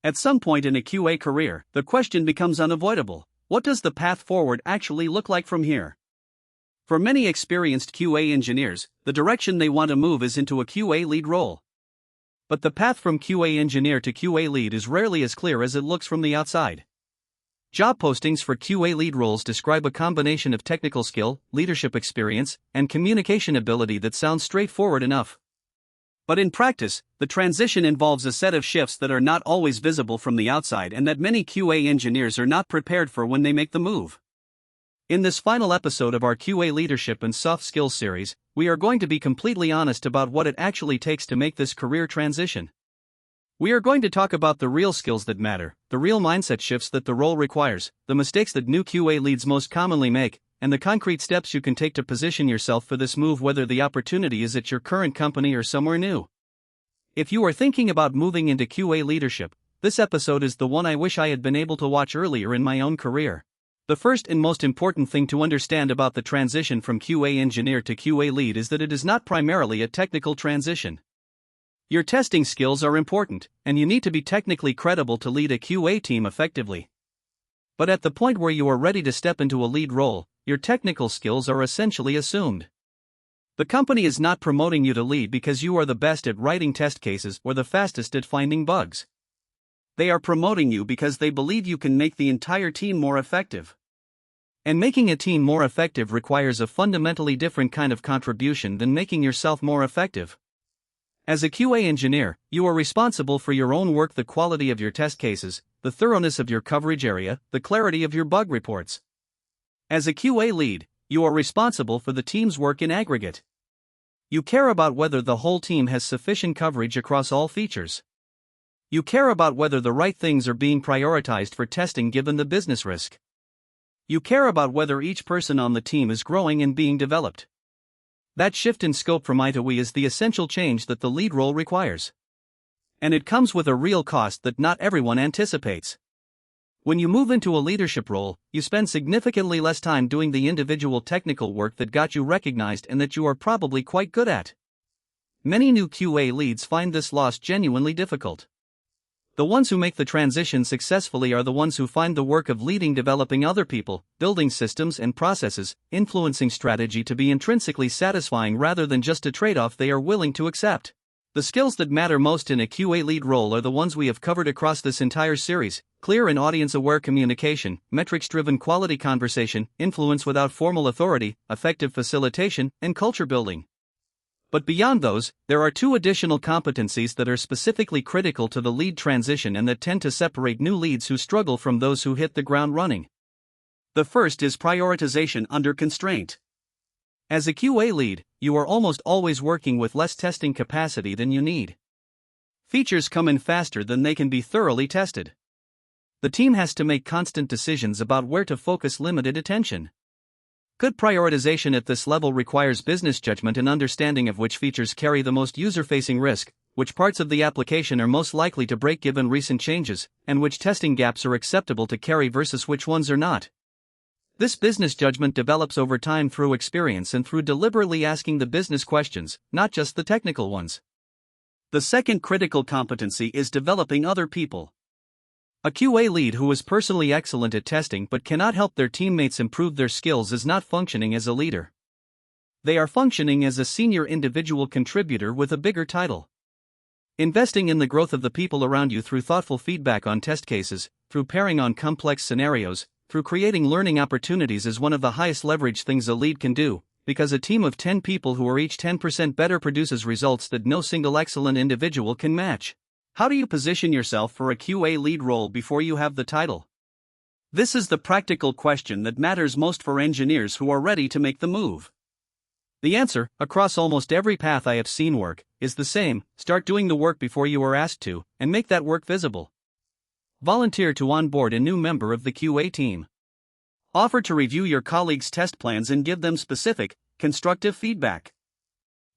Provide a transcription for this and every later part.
At some point in a QA career, the question becomes unavoidable: what does the path forward actually look like from here? For many experienced QA engineers, the direction they want to move is into a QA lead role. But the path from QA engineer to QA lead is rarely as clear as it looks from the outside. Job postings for QA lead roles describe a combination of technical skill, leadership experience, and communication ability that sounds straightforward enough. But in practice, the transition involves a set of shifts that are not always visible from the outside and that many QA engineers are not prepared for when they make the move. In this final episode of our QA Leadership and Soft Skills series, we are going to be completely honest about what it actually takes to make this career transition. We are going to talk about the real skills that matter, the real mindset shifts that the role requires, the mistakes that new QA leads most commonly make, and the concrete steps you can take to position yourself for this move, whether the opportunity is at your current company or somewhere new. If you are thinking about moving into QA leadership, this episode is the one I wish I had been able to watch earlier in my own career. The first and most important thing to understand about the transition from QA engineer to QA lead is that it is not primarily a technical transition. Your testing skills are important, and you need to be technically credible to lead a QA team effectively. But at the point where you are ready to step into a lead role, your technical skills are essentially assumed. The company is not promoting you to lead because you are the best at writing test cases or the fastest at finding bugs. They are promoting you because they believe you can make the entire team more effective. And making a team more effective requires a fundamentally different kind of contribution than making yourself more effective. As a QA engineer, you are responsible for your own work, the quality of your test cases, the thoroughness of your coverage area, the clarity of your bug reports. As a QA lead, you are responsible for the team's work in aggregate. You care about whether the whole team has sufficient coverage across all features. You care about whether the right things are being prioritized for testing given the business risk. You care about whether each person on the team is growing and being developed. That shift in scope from I to we is the essential change that the lead role requires. And it comes with a real cost that not everyone anticipates. When you move into a leadership role, you spend significantly less time doing the individual technical work that got you recognized and that you are probably quite good at. Many new QA leads find this loss genuinely difficult. The ones who make the transition successfully are the ones who find the work of leading, developing other people, building systems and processes, influencing strategy to be intrinsically satisfying rather than just a trade-off they are willing to accept. The skills that matter most in a QA lead role are the ones we have covered across this entire series: clear and audience-aware communication, metrics-driven quality conversation, influence without formal authority, effective facilitation, and culture building. But beyond those, there are two additional competencies that are specifically critical to the lead transition and that tend to separate new leads who struggle from those who hit the ground running. The first is prioritization under constraint. As a QA lead, you are almost always working with less testing capacity than you need. Features come in faster than they can be thoroughly tested. The team has to make constant decisions about where to focus limited attention. Good prioritization at this level requires business judgment and understanding of which features carry the most user-facing risk, which parts of the application are most likely to break given recent changes, and which testing gaps are acceptable to carry versus which ones are not. This business judgment develops over time through experience and through deliberately asking the business questions, not just the technical ones. The second critical competency is developing other people. A QA lead who is personally excellent at testing but cannot help their teammates improve their skills is not functioning as a leader. They are functioning as a senior individual contributor with a bigger title. Investing in the growth of the people around you through thoughtful feedback on test cases, through pairing on complex scenarios, through creating learning opportunities is one of the highest leverage things a lead can do, because a team of 10 people who are each 10% better produces results that no single excellent individual can match. How do you position yourself for a QA lead role before you have the title? This is the practical question that matters most for engineers who are ready to make the move. The answer, across almost every path I have seen work, is the same: start doing the work before you are asked to, and make that work visible. Volunteer to onboard a new member of the QA team. Offer to review your colleagues' test plans and give them specific, constructive feedback.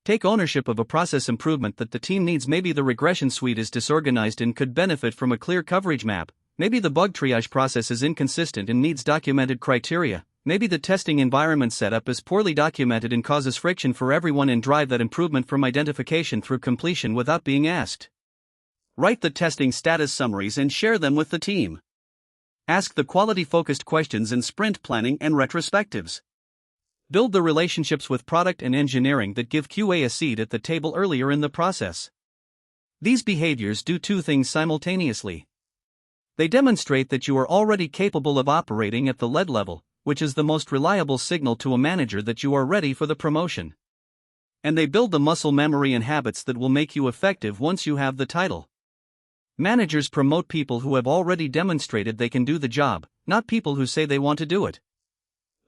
Take ownership of a process improvement that the team needs. Maybe the regression suite is disorganized and could benefit from a clear coverage map. Maybe the bug triage process is inconsistent and needs documented criteria. Maybe the testing environment setup is poorly documented and causes friction for everyone, and drive that improvement from identification through completion without being asked. Write the testing status summaries and share them with the team. Ask the quality-focused questions in sprint planning and retrospectives. Build the relationships with product and engineering that give QA a seat at the table earlier in the process. These behaviors do two things simultaneously. They demonstrate that you are already capable of operating at the lead level, which is the most reliable signal to a manager that you are ready for the promotion. And they build the muscle memory and habits that will make you effective once you have the title. Managers promote people who have already demonstrated they can do the job, not people who say they want to do it.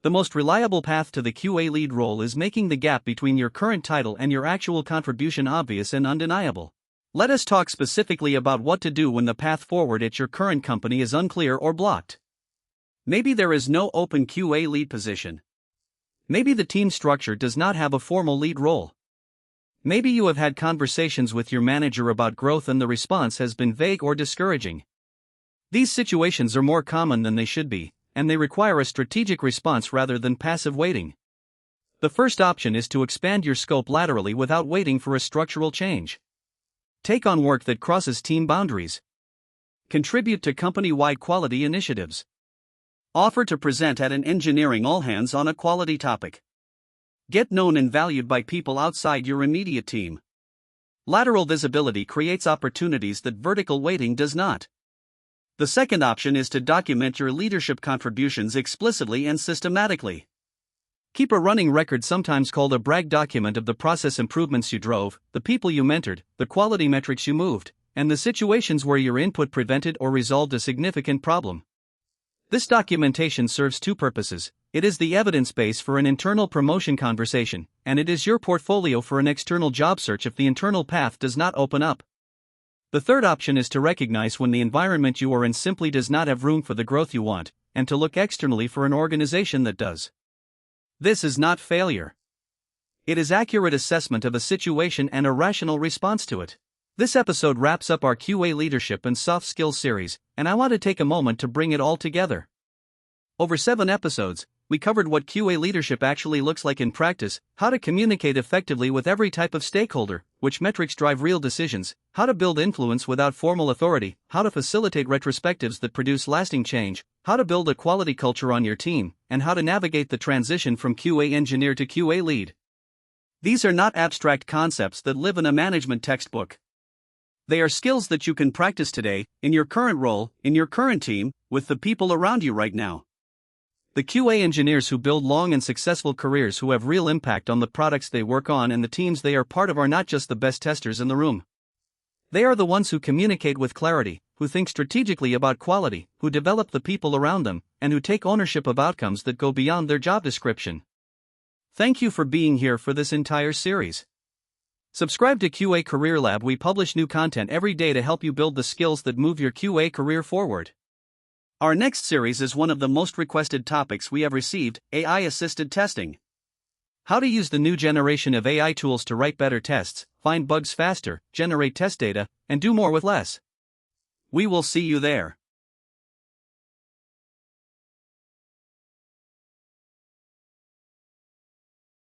The most reliable path to the QA lead role is making the gap between your current title and your actual contribution obvious and undeniable. Let us talk specifically about what to do when the path forward at your current company is unclear or blocked. Maybe there is no open QA lead position. Maybe the team structure does not have a formal lead role. Maybe you have had conversations with your manager about growth and the response has been vague or discouraging. These situations are more common than they should be, and they require a strategic response rather than passive waiting. The first option is to expand your scope laterally without waiting for a structural change. Take on work that crosses team boundaries. Contribute to company-wide quality initiatives. Offer to present at an engineering all-hands on a quality topic. Get known and valued by people outside your immediate team. Lateral visibility creates opportunities that vertical weighting does not. The second option is to document your leadership contributions explicitly and systematically. Keep a running record, sometimes called a brag document, of the process improvements you drove, the people you mentored, the quality metrics you moved, and the situations where your input prevented or resolved a significant problem. This documentation serves two purposes. It is the evidence base for an internal promotion conversation, and it is your portfolio for an external job search if the internal path does not open up. The third option is to recognize when the environment you are in simply does not have room for the growth you want, and to look externally for an organization that does. This is not failure. It is accurate assessment of a situation and a rational response to it. This episode wraps up our QA leadership and soft skills series, and I want to take a moment to bring it all together. Over 7 episodes, we covered what QA leadership actually looks like in practice, how to communicate effectively with every type of stakeholder, which metrics drive real decisions, how to build influence without formal authority, how to facilitate retrospectives that produce lasting change, how to build a quality culture on your team, and how to navigate the transition from QA engineer to QA lead. These are not abstract concepts that live in a management textbook. They are skills that you can practice today, in your current role, in your current team, with the people around you right now. The QA engineers who build long and successful careers, who have real impact on the products they work on and the teams they are part of, are not just the best testers in the room. They are the ones who communicate with clarity, who think strategically about quality, who develop the people around them, and who take ownership of outcomes that go beyond their job description. Thank you for being here for this entire series. Subscribe to QA Career Lab. We publish new content every day to help you build the skills that move your QA career forward. Our next series is one of the most requested topics we have received: AI-assisted testing. How to use the new generation of AI tools to write better tests, find bugs faster, generate test data, and do more with less. We will see you there.